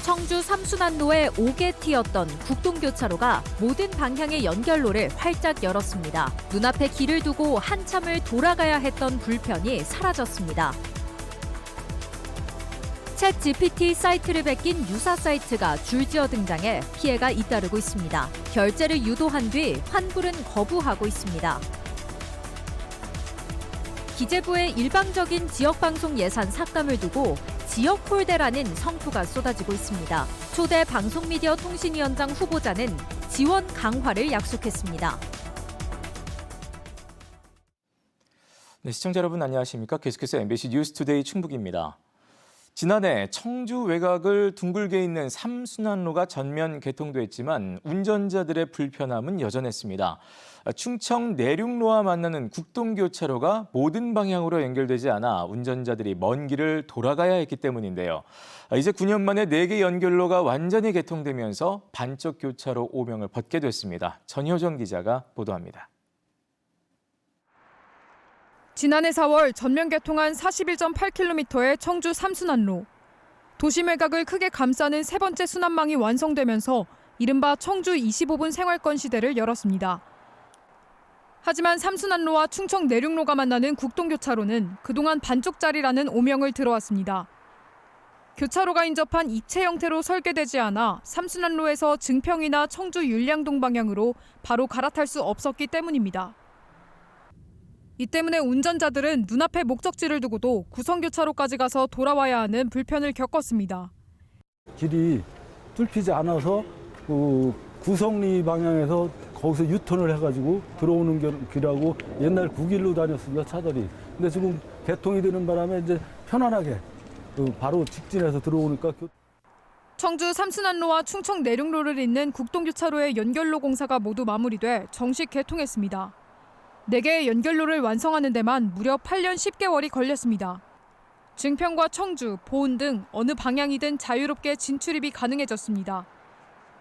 청주 삼순환로의 5개 T였던 국동교차로가 모든 방향의 연결로를 활짝 열었습니다. 눈앞에 길을 두고 한참을 돌아가야 했던 불편이 사라졌습니다. 챗 GPT 사이트를 베낀 유사 사이트가 줄지어 등장해 피해가 잇따르고 있습니다. 결제를 유도한 뒤 환불은 거부하고 있습니다. 기재부의 일방적인 지역방송 예산 삭감을 두고 지역홀대라는 성토가 쏟아지고 있습니다. 초대 방송미디어 통신위원장 후보자는 지원 강화를 약속했습니다. 네, 시청자 여러분 안녕하십니까? 계속해서 MBC 뉴스투데이 충북입니다. 지난해 청주 외곽을 둥글게 있는 삼순환로가 전면 개통됐지만 운전자들의 불편함은 여전했습니다. 충청 내륙로와 만나는 국동교차로가 모든 방향으로 연결되지 않아 운전자들이 먼 길을 돌아가야 했기 때문인데요. 이제 9년 만에 4개 연결로가 완전히 개통되면서 반쪽 교차로 오명을 벗게 됐습니다. 전효정 기자가 보도합니다. 지난해 4월 전면 개통한 41.8km의 청주 삼순환로. 도심 외곽을 크게 감싸는 세 번째 순환망이 완성되면서 이른바 청주 25분 생활권 시대를 열었습니다. 하지만 삼순환로와 충청 내륙로가 만나는 국동교차로는 그동안 반쪽짜리라는 오명을 들어왔습니다. 교차로가 인접한 입체 형태로 설계되지 않아 삼순환로에서 증평이나 청주 율량동 방향으로 바로 갈아탈 수 없었기 때문입니다. 이 때문에 운전자들은 눈앞에 목적지를 두고도 구성교차로까지 가서 돌아와야 하는 불편을 겪었습니다. 길이 뚫히지 않아서 구성리 방향에서 거기서 유턴을 해가지고 들어오는 길하고 옛날 구길로 다녔습니다, 차들이. 근데 지금 개통이 되는 바람에 이제 편안하게 바로 직진해서 들어오니까. 청주 삼순환로와 충청 내륙로를 잇는 국동교차로의 연결로 공사가 모두 마무리돼 정식 개통했습니다. 4개의 연결로를 완성하는 데만 무려 8년 10개월이 걸렸습니다. 증평과 청주, 보은 등 어느 방향이든 자유롭게 진출입이 가능해졌습니다.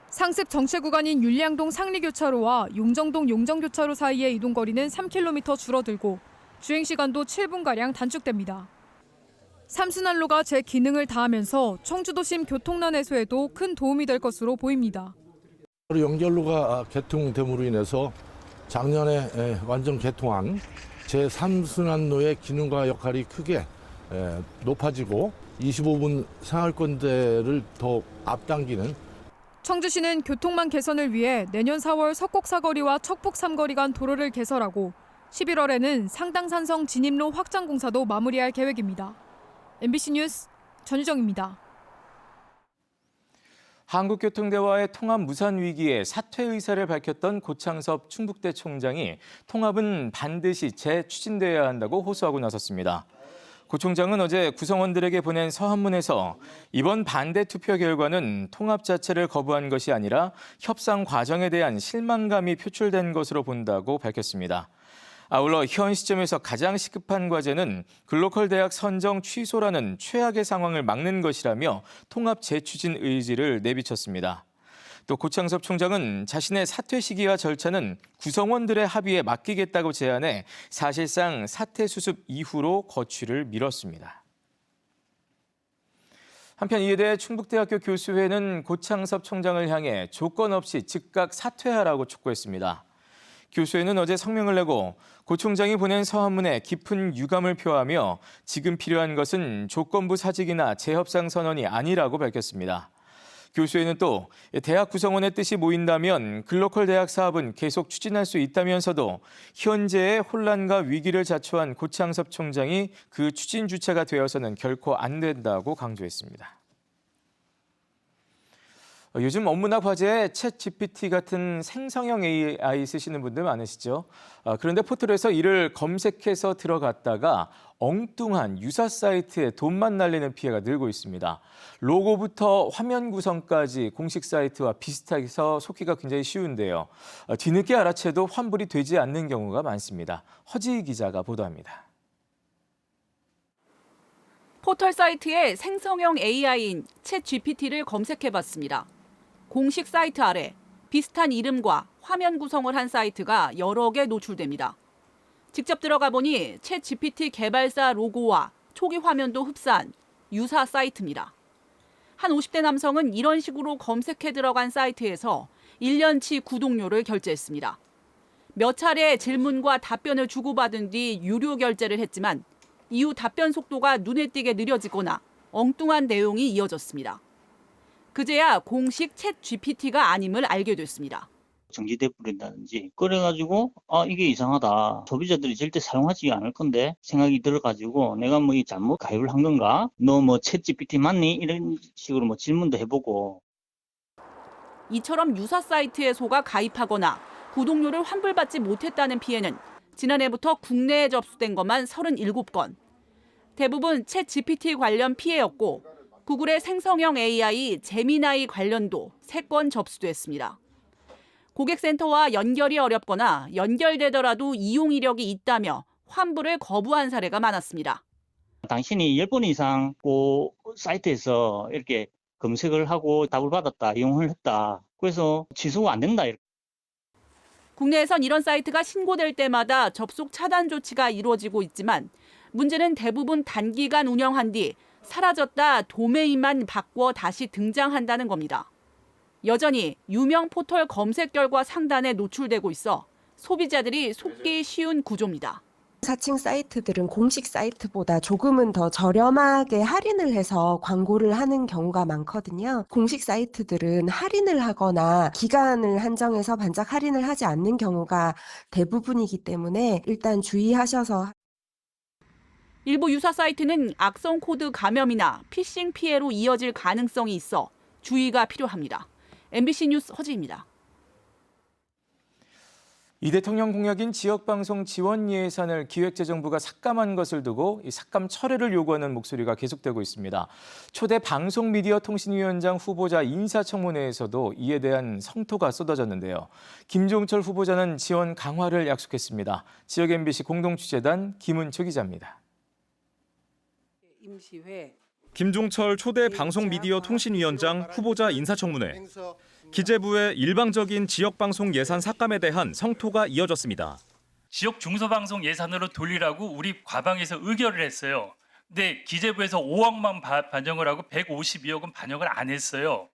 상습 정체 구간인 율량동 상리교차로와 용정동 용정교차로 사이의 이동거리는 3km 줄어들고 주행시간도 7분가량 단축됩니다. 삼순환로가 제 기능을 다하면서 청주도심 교통난 해소에도 큰 도움이 될 것으로 보입니다. 연결로가 개통됨으로 인해서 작년에 완전 개통한 제3순환로의 기능과 역할이 크게 높아지고 25분 생활권대를 더 앞당기는. 청주시는 교통망 개선을 위해 내년 4월 석곡사거리와 척북3거리 간 도로를 개설하고 11월에는 상당산성 진입로 확장 공사도 마무리할 계획입니다. MBC 뉴스 전유정입니다. 한국교통대와의 통합 무산 위기에 사퇴 의사를 밝혔던 고창섭 충북대 총장이 통합은 반드시 재추진돼야 한다고 호소하고 나섰습니다. 고 총장은 어제 구성원들에게 보낸 서한문에서 이번 반대 투표 결과는 통합 자체를 거부한 것이 아니라 협상 과정에 대한 실망감이 표출된 것으로 본다고 밝혔습니다. 아울러 현 시점에서 가장 시급한 과제는 글로컬 대학 선정 취소라는 최악의 상황을 막는 것이라며 통합 재추진 의지를 내비쳤습니다. 또 고창섭 총장은 자신의 사퇴 시기와 절차는 구성원들의 합의에 맡기겠다고 제안해 사실상 사퇴 수습 이후로 거취를 미뤘습니다. 한편 이에 대해 충북대학교 교수회는 고창섭 총장을 향해 조건 없이 즉각 사퇴하라고 촉구했습니다. 교수회는 어제 성명을 내고 고 총장이 보낸 서한문에 깊은 유감을 표하며 지금 필요한 것은 조건부 사직이나 재협상 선언이 아니라고 밝혔습니다. 교수회는 또 대학 구성원의 뜻이 모인다면 글로컬 대학 사업은 계속 추진할 수 있다면서도 현재의 혼란과 위기를 자초한 고창섭 총장이 그 추진 주체가 되어서는 결코 안 된다고 강조했습니다. 요즘 업무나 화제에 챗 GPT 같은 생성형 AI 쓰시는 분들 많으시죠? 그런데 포털에서 이를 검색해서 들어갔다가 엉뚱한 유사 사이트에 돈만 날리는 피해가 늘고 있습니다. 로고부터 화면 구성까지 공식 사이트와 비슷해서 속기가 굉장히 쉬운데요. 뒤늦게 알아채도 환불이 되지 않는 경우가 많습니다. 허지희 기자가 보도합니다. 포털 사이트에 생성형 AI인 챗 GPT를 검색해봤습니다. 공식 사이트 아래 비슷한 이름과 화면 구성을 한 사이트가 여러 개 노출됩니다. 직접 들어가 보니 챗 GPT 개발사 로고와 초기 화면도 흡사한 유사 사이트입니다. 한 50대 남성은 이런 식으로 검색해 들어간 사이트에서 1년치 구독료를 결제했습니다. 몇 차례 질문과 답변을 주고받은 뒤 유료 결제를 했지만 이후 답변 속도가 눈에 띄게 느려지거나 엉뚱한 내용이 이어졌습니다. 그제야 공식 챗 GPT가 아님을 알게 됐습니다. 정지돼 버린다든지 그래가지고 이게 이상하다. 소비자들이 절대 사용하지 않을 건데 생각이 들어가지고 내가 뭐 이 잘못 가입을 한 건가? 너 뭐 챗 GPT 맞니? 이런 식으로 뭐 질문도 해보고. 이처럼 유사 사이트에 속아 가입하거나 구독료를 환불받지 못했다는 피해는 지난해부터 국내에 접수된 것만 37건. 대부분 챗 GPT 관련 피해였고 구글의 생성형 AI 제미나이 관련도 3건 접수됐습니다. 고객센터와 연결이 어렵거나 연결되더라도 이용 이력이 있다며 환불을 거부한 사례가 많았습니다. 당신이 10번 이상 그 사이트에서 이렇게 검색을 하고 답을 받았다, 이용을 했다. 그래서 취소가 안 된다. 국내에선 이런 사이트가 신고될 때마다 접속 차단 조치가 이루어지고 있지만 문제는 대부분 단기간 운영한 뒤 사라졌다 도메인만 바꿔 다시 등장한다는 겁니다. 여전히 유명 포털 검색 결과 상단에 노출되고 있어 소비자들이 속기 쉬운 구조입니다. 사칭 사이트들은 공식 사이트보다 조금은 더 저렴하게 할인을 해서 광고를 하는 경우가 많거든요. 공식 사이트들은 할인을 하거나 기간을 한정해서 반짝 할인을 하지 않는 경우가 대부분이기 때문에 일단 주의하셔서. 일부 유사 사이트는 악성 코드 감염이나 피싱 피해로 이어질 가능성이 있어 주의가 필요합니다. MBC 뉴스 허지입니다. 이 대통령 공약인 지역방송 지원 예산을 기획재정부가 삭감한 것을 두고 이 삭감 철회를 요구하는 목소리가 계속되고 있습니다. 초대 방송미디어통신위원장 후보자 인사청문회에서도 이에 대한 성토가 쏟아졌는데요. 김종철 후보자는 지원 강화를 약속했습니다. 지역 MBC 공동취재단 김은초 기자입니다. 김종철 초대 방송미디어통신위원장 후보자 인사청문회. 기재부의 일방적인 지역방송 예산 삭감에 대한 성토가 이어졌습니다. 지역 중소방송 예산으로 돌리라고 우리 과방에서 의결을 했어요. 근데 기재부에서 5억만 반영을 하고 152억은 반영을 안 했어요.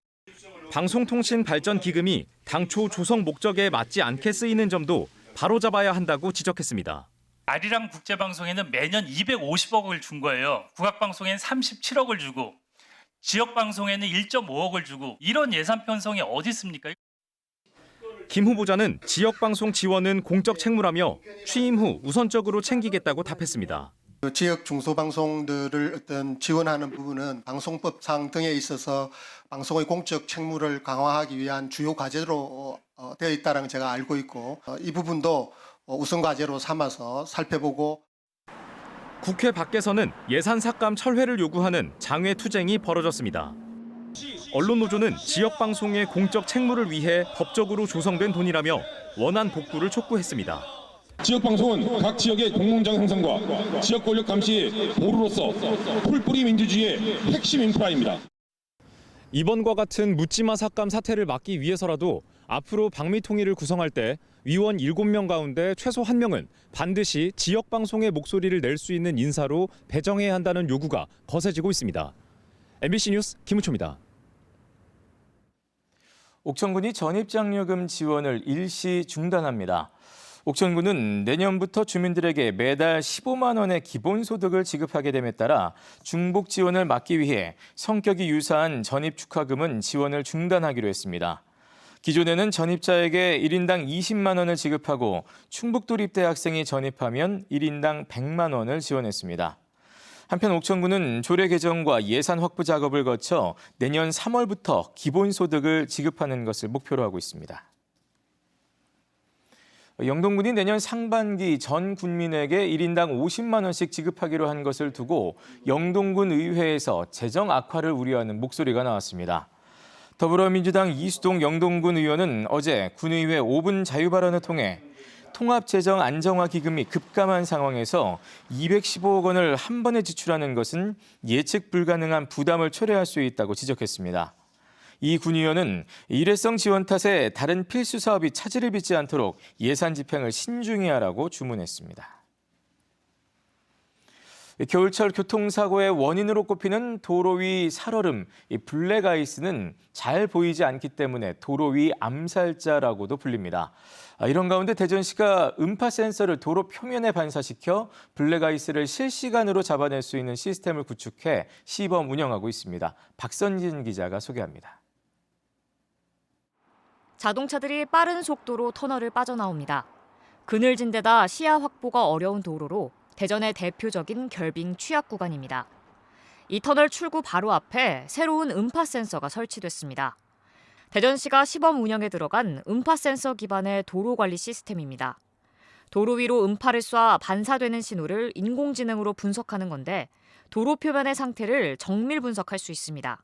방송통신발전기금이 당초 조성 목적에 맞지 않게 쓰이는 점도 바로잡아야 한다고 지적했습니다. 아리랑 국제방송에는 매년 250억을 준 거예요. 국악방송에는 37억을 주고 지역방송에는 1.5억을 주고 이런 예산 편성이 어디 있습니까? 김 후보자는 지역방송 지원은 공적 책무라며 취임 후 우선적으로 챙기겠다고 답했습니다. 지역 중소방송들을 어떤 지원하는 부분은 방송법상 등에 있어서 방송의 공적 책무를 강화하기 위한 주요 과제로 되어 있다는 제가 알고 있고 이 부분도 우선 과제로 삼아서 살펴보고. 국회 밖에서는 예산 삭감 철회를 요구하는 장외 투쟁이 벌어졌습니다. 언론노조는 지역방송의 공적 책무를 위해 법적으로 조성된 돈이라며 원안 복구를 촉구했습니다. 지역방송은 각 지역의 공공장 형성과 지역 권력 감시의 보루로서 풀뿌리 민주주의의 핵심 인프라입니다. 이번과 같은 묻지마 삭감 사태를 막기 위해서라도 앞으로 방미통일을 구성할 때 위원 7명 가운데 최소 1명은 반드시 지역방송의 목소리를 낼 수 있는 인사로 배정해야 한다는 요구가 거세지고 있습니다. MBC 뉴스 김우초입니다. 옥천군이 전입장려금 지원을 일시 중단합니다. 옥천군은 내년부터 주민들에게 매달 15만 원의 기본소득을 지급하게 됨에 따라 중복 지원을 막기 위해 성격이 유사한 전입축하금은 지원을 중단하기로 했습니다. 기존에는 전입자에게 1인당 20만 원을 지급하고 충북도립대 학생이 전입하면 1인당 100만 원을 지원했습니다. 한편 옥천군은 조례 개정과 예산 확보 작업을 거쳐 내년 3월부터 기본소득을 지급하는 것을 목표로 하고 있습니다. 영동군이 내년 상반기 전 국민에게 1인당 50만 원씩 지급하기로 한 것을 두고 영동군 의회에서 재정 악화를 우려하는 목소리가 나왔습니다. 더불어민주당 이수동 영동군 의원은 어제 군의회 5분 자유 발언을 통해 통합재정 안정화 기금이 급감한 상황에서 215억 원을 한 번에 지출하는 것은 예측 불가능한 부담을 초래할 수 있다고 지적했습니다. 이 군 의원은 일회성 지원 탓에 다른 필수 사업이 차질을 빚지 않도록 예산 집행을 신중히 하라고 주문했습니다. 겨울철 교통사고의 원인으로 꼽히는 도로 위 살얼음, 이 블랙아이스는 잘 보이지 않기 때문에 도로 위 암살자라고도 불립니다. 이런 가운데 대전시가 음파 센서를 도로 표면에 반사시켜 블랙아이스를 실시간으로 잡아낼 수 있는 시스템을 구축해 시범 운영하고 있습니다. 박선진 기자가 소개합니다. 자동차들이 빠른 속도로 터널을 빠져나옵니다. 그늘진 데다 시야 확보가 어려운 도로로 대전의 대표적인 결빙 취약 구간입니다. 이 터널 출구 바로 앞에 새로운 음파 센서가 설치됐습니다. 대전시가 시범 운영에 들어간 음파 센서 기반의 도로 관리 시스템입니다. 도로 위로 음파를 쏴 반사되는 신호를 인공지능으로 분석하는 건데 도로 표면의 상태를 정밀 분석할 수 있습니다.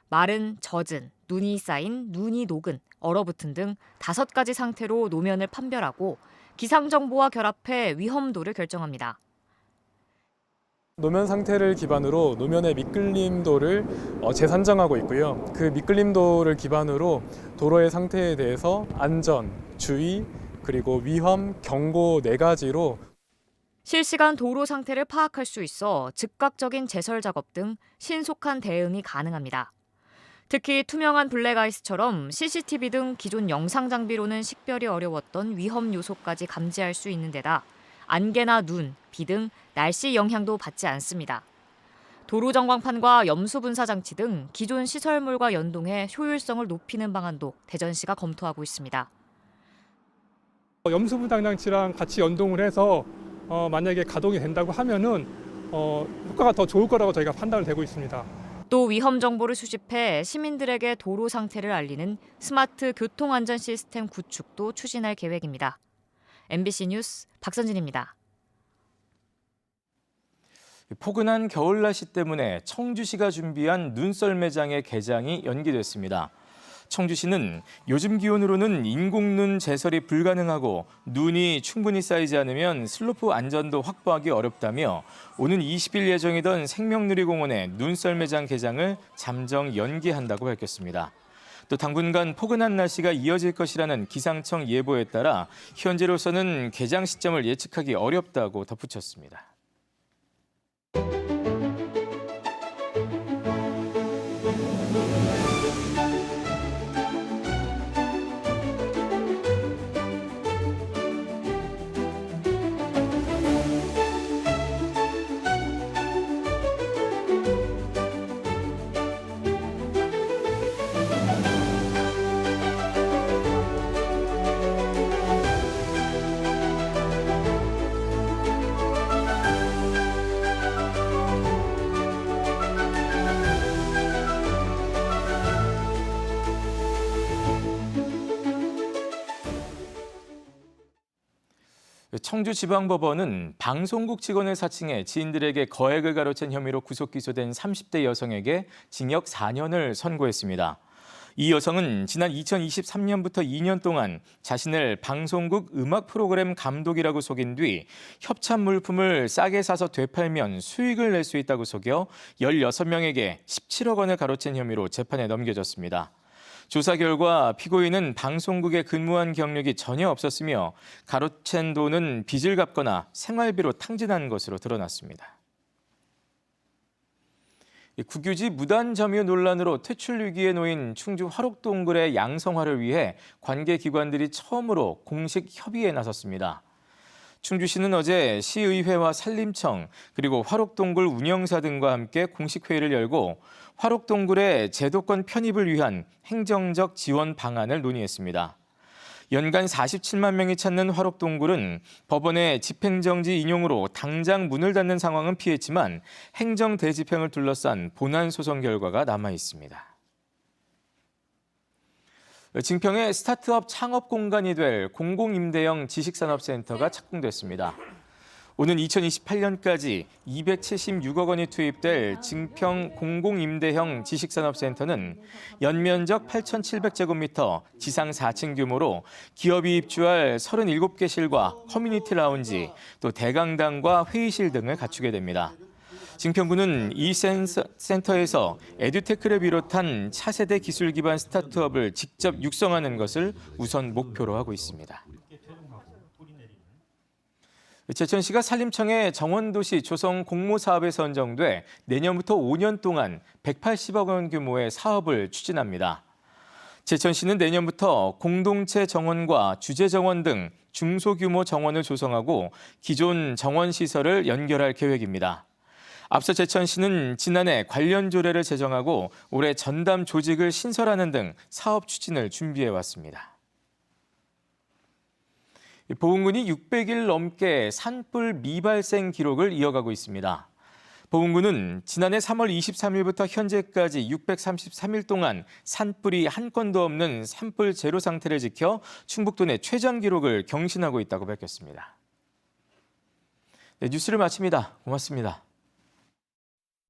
마른, 젖은, 눈이 쌓인, 눈이 녹은, 얼어붙은 등 5가지 상태로 노면을 판별하고 기상정보와 결합해 위험도를 결정합니다. 노면 상태를 기반으로 노면의 미끌림도를 재산정하고 있고요. 그 미끌림도를 기반으로 도로의 상태에 대해서 안전, 주의, 그리고 위험, 경고 4가지로 실시간 도로 상태를 파악할 수 있어 즉각적인 제설 작업 등 신속한 대응이 가능합니다. 특히 투명한 블랙아이스처럼 CCTV 등 기존 영상 장비로는 식별이 어려웠던 위험 요소까지 감지할 수 있는 데다 안개나 눈, 비 등 날씨 영향도 받지 않습니다. 도로 전광판과 염수 분사 장치 등 기존 시설물과 연동해 효율성을 높이는 방안도 대전시가 검토하고 있습니다. 염수 분당 장치랑 같이 연동을 해서 만약에 가동이 된다고 하면은 효과가 더 좋을 거라고 저희가 판단을 되고 있습니다. 또 위험 정보를 수집해 시민들에게 도로 상태를 알리는 스마트 교통안전 시스템 구축도 추진할 계획입니다. MBC 뉴스 박선진입니다. 포근한 겨울 날씨 때문에 청주시가 준비한 눈썰 매장의 개장이 연기됐습니다. 청주시는 요즘 기온으로는 인공눈 제설이 불가능하고 눈이 충분히 쌓이지 않으면 슬로프 안전도 확보하기 어렵다며 오는 20일 예정이던 생명누리공원의 눈썰 매장 개장을 잠정 연기한다고 밝혔습니다. 또 당분간 포근한 날씨가 이어질 것이라는 기상청 예보에 따라 현재로서는 개장 시점을 예측하기 어렵다고 덧붙였습니다. 청주지방법원은 방송국 직원을 사칭해 지인들에게 거액을 가로챈 혐의로 구속 기소된 30대 여성에게 징역 4년을 선고했습니다. 이 여성은 지난 2023년부터 2년 동안 자신을 방송국 음악 프로그램 감독이라고 속인 뒤 협찬 물품을 싸게 사서 되팔면 수익을 낼 수 있다고 속여 16명에게 17억 원을 가로챈 혐의로 재판에 넘겨졌습니다. 조사 결과 피고인은 방송국에 근무한 경력이 전혀 없었으며 가로챈 돈은 빚을 갚거나 생활비로 탕진한 것으로 드러났습니다. 국유지 무단 점유 논란으로 퇴출 위기에 놓인 충주 화록동굴의 양성화를 위해 관계기관들이 처음으로 공식 협의에 나섰습니다. 충주시는 어제 시의회와 산림청 그리고 화록동굴 운영사 등과 함께 공식 회의를 열고 화록동굴의 제도권 편입을 위한 행정적 지원 방안을 논의했습니다. 연간 47만 명이 찾는 화록동굴은 법원의 집행정지 인용으로 당장 문을 닫는 상황은 피했지만 행정 대집행을 둘러싼 본안 소송 결과가 남아 있습니다. 증평의 스타트업 창업 공간이 될 공공임대형 지식산업센터가 착공됐습니다. 오는 2028년까지 276억 원이 투입될 증평 공공임대형 지식산업센터는 연면적 8,700제곱미터, 지상 4층 규모로 기업이 입주할 37개실과 커뮤니티 라운지, 또 대강당과 회의실 등을 갖추게 됩니다. 증평구는 이 센터에서 에듀테크를 비롯한 차세대 기술 기반 스타트업을 직접 육성하는 것을 우선 목표로 하고 있습니다. 제천시가 산림청의 정원도시 조성 공모 사업에 선정돼 내년부터 5년 동안 180억 원 규모의 사업을 추진합니다. 제천시는 내년부터 공동체 정원과 주제 정원 등 중소규모 정원을 조성하고 기존 정원 시설을 연결할 계획입니다. 앞서 제천시는 지난해 관련 조례를 제정하고 올해 전담 조직을 신설하는 등 사업 추진을 준비해 왔습니다. 보훈군이 600일 넘게 산불 미발생 기록을 이어가고 있습니다. 보훈군은 지난해 3월 23일부터 현재까지 633일 동안 산불이 한 건도 없는 산불 제로 상태를 지켜 충북도 내 최장 기록을 경신하고 있다고 밝혔습니다. 네, 뉴스를 마칩니다. 고맙습니다.